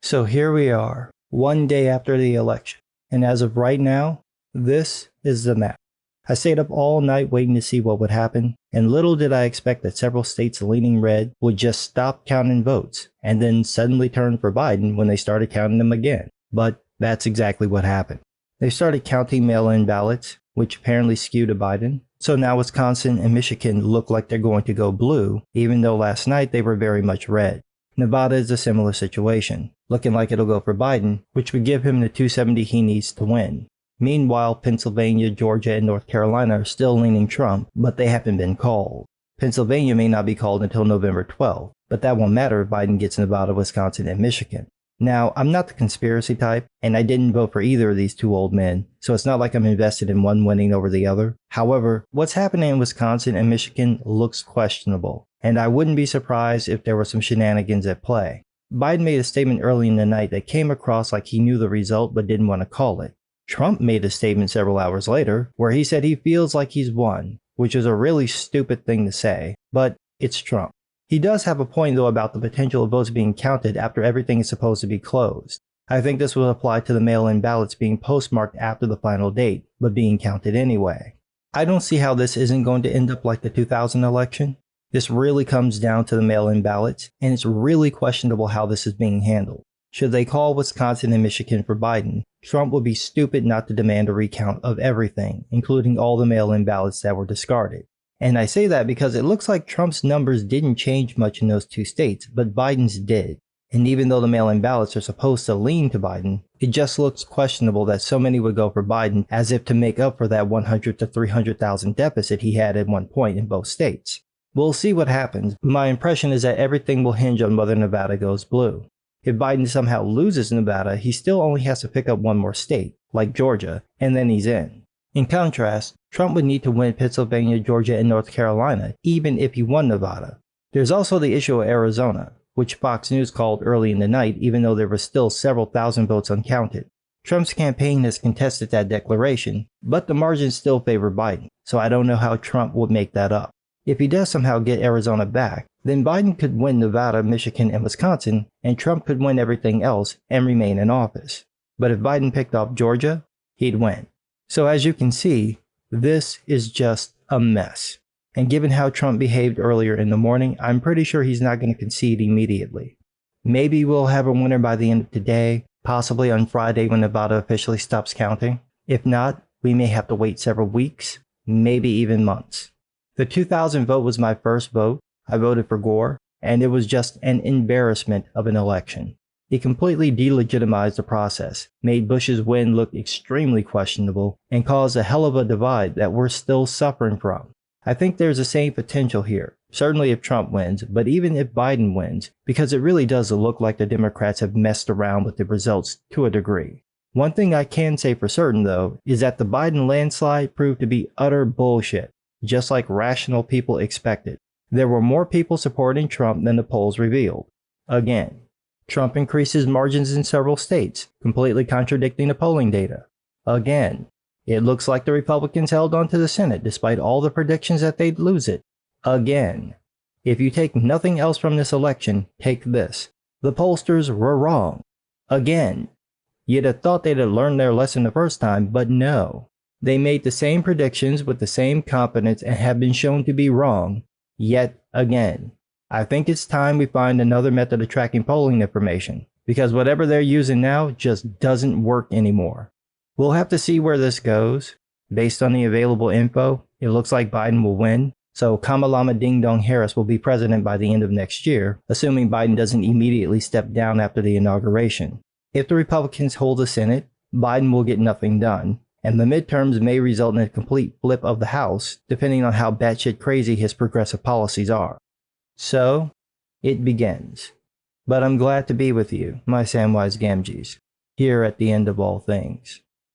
So here we are, one day after the election, and as of right now, this is the map. I stayed up all night waiting to see what would happen, and little did I expect that several states leaning red would just stop counting votes, and then suddenly turn for Biden when they started counting them again. But that's exactly what happened. They started counting mail-in ballots, which apparently skewed to Biden, so now Wisconsin and Michigan look like they're going to go blue, even though last night they were very much red. Nevada is a similar situation, looking like it'll go for Biden, which would give him the 270 he needs to win. Meanwhile, Pennsylvania, Georgia, and North Carolina are still leaning Trump, but they haven't been called. Pennsylvania may not be called until November 12th, but that won't matter if Biden gets Nevada, Wisconsin, and Michigan. Now, I'm not the conspiracy type, and I didn't vote for either of these two old men, so it's not like I'm invested in one winning over the other. However, what's happening in Wisconsin and Michigan looks questionable, and I wouldn't be surprised if there were some shenanigans at play. Biden made a statement early in the night that came across like he knew the result but didn't want to call it. Trump made a statement several hours later where he said he feels like he's won, which is a really stupid thing to say, but it's Trump. He does have a point though about the potential of votes being counted after everything is supposed to be closed. I think this will apply to the mail-in ballots being postmarked after the final date, but being counted anyway. I don't see how this isn't going to end up like the 2000 election. This really comes down to the mail-in ballots, and it's really questionable how this is being handled. Should they call Wisconsin and Michigan for Biden, Trump would be stupid not to demand a recount of everything, including all the mail-in ballots that were discarded. And I say that because it looks like Trump's numbers didn't change much in those two states, but Biden's did. And even though the mail-in ballots are supposed to lean to Biden, it just looks questionable that so many would go for Biden as if to make up for that 100 to 300,000 deficit he had at one point in both states. We'll see what happens. My impression is that everything will hinge on whether Nevada goes blue. If Biden somehow loses Nevada, he still only has to pick up one more state, like Georgia, and then he's in. In contrast, Trump would need to win Pennsylvania, Georgia, and North Carolina, even if he won Nevada. There's also the issue of Arizona, which Fox News called early in the night even though there were still several thousand votes uncounted. Trump's campaign has contested that declaration, but the margins still favor Biden, so I don't know how Trump would make that up. If he does somehow get Arizona back, then Biden could win Nevada, Michigan, and Wisconsin, and Trump could win everything else and remain in office. But if Biden picked off Georgia, he'd win. So as you can see, this is just a mess. And given how Trump behaved earlier in the morning, I'm pretty sure he's not going to concede immediately. Maybe we'll have a winner by the end of today, possibly on Friday when Nevada officially stops counting. If not, we may have to wait several weeks, maybe even months. The 2000 vote was my first vote. I voted for Gore, and it was just an embarrassment of an election. It completely delegitimized the process, made Bush's win look extremely questionable, and caused a hell of a divide that we're still suffering from. I think there's the same potential here, certainly if Trump wins, but even if Biden wins, because it really does look like the Democrats have messed around with the results to a degree. One thing I can say for certain though, is that the Biden landslide proved to be utter bullshit, just like rational people expected. There were more people supporting Trump than the polls revealed. Again, Trump increased his margins in several states, completely contradicting the polling data. Again, it looks like the Republicans held on to the Senate despite all the predictions that they'd lose it. Again, if you take nothing else from this election, take this. The pollsters were wrong. Again, you'd have thought they'd have learned their lesson the first time, but no. They made the same predictions with the same confidence and have been shown to be wrong, yet again. I think it's time we find another method of tracking polling information, because whatever they're using now just doesn't work anymore. We'll have to see where this goes. Based on the available info, it looks like Biden will win, so Kamala Ding Dong Harris will be president by the end of next year, assuming Biden doesn't immediately step down after the inauguration. If the Republicans hold the Senate, Biden will get nothing done, and the midterms may result in a complete flip of the House, depending on how batshit crazy his progressive policies are. So, it begins. But I'm glad to be with you, my Samwise Gamgees, here at the end of all things.